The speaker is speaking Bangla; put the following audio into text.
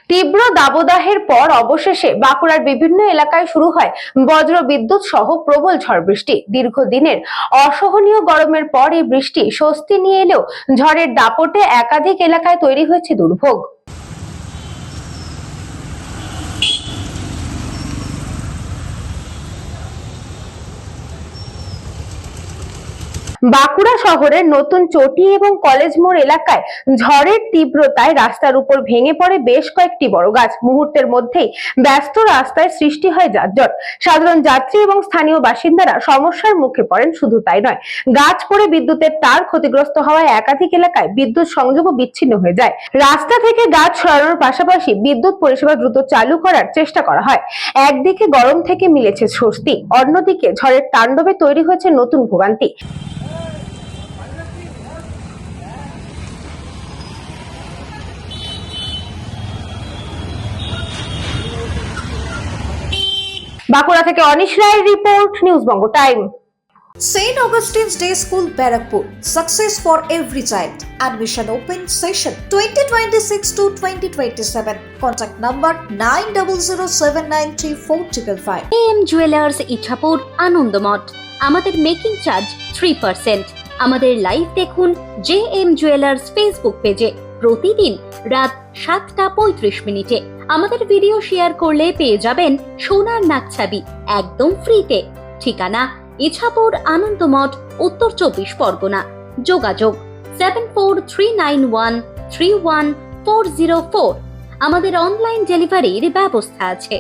তীব্র দাবদাহের পর অবশেষে বাঁকুড়ার বিভিন্ন এলাকায় শুরু হয় বজ্র বিদ্যুৎ সহ প্রবল ঝড় বৃষ্টি। দীর্ঘদিনের অসহনীয় গরমের পর এই বৃষ্টি স্বস্তি নিয়ে এলেও ঝড়ের দাপটে একাধিক এলাকায় তৈরি হয়েছে দুর্ভোগ। বাঁকুড়া শহরের নতুন চটি এবং কলেজ মোড় এলাকায় ঝড়ের তীব্রতায় রাস্তার উপর ভেঙে পড়ে বেশ কয়েকটি বড় গাছ। মুহূর্তের মধ্যেই ব্যস্ত রাস্তায় সৃষ্টি হয় যানজট। সাধারণ যাত্রী এবং স্থানীয় বাসিন্দারা সমস্যার মুখে পড়েন। শুধু তাই নয়, গাছ পড়ে বিদ্যুতের তার ক্ষতিগ্রস্ত হওয়ায় একাধিক এলাকায় বিদ্যুৎ সংযোগও বিচ্ছিন্ন হয়ে যায়। রাস্তা থেকে গাছ সরানোর পাশাপাশি বিদ্যুৎ পরিষেবা দ্রুত চালু করার চেষ্টা করা হয়। একদিকে গরম থেকে মিলেছে স্বস্তি, অন্যদিকে ঝড়ের তাণ্ডবে তৈরি হয়েছে নতুন ভোগান্তি। বাঁকুড়া থেকে অনিশ রায়ের report, news Banga time. St. Augustine's Day School, Barakpur. Success for every child. Admission open session 2026 to 2027. Contact number 9007934555. AM Jewelers Ichapur Anandamath. আমাদের মেকিং চার্জ 3%। আমাদের লাইভ দেখুন JM Jewelers ফেসবুক পেজে প্রতিদিন রাত 7:35 আমাদের ভিডিও শেয়ার করলে পেয়ে যাবেন সোনার নাকছাবি একদম ফ্রিতে। ঠিকানা ইছাপুর আনন্দমঠ, উত্তর 24 পরগনা। যোগাযোগ 7439131404। আমাদের অনলাইন ডেলিভারির ব্যবস্থা আছে।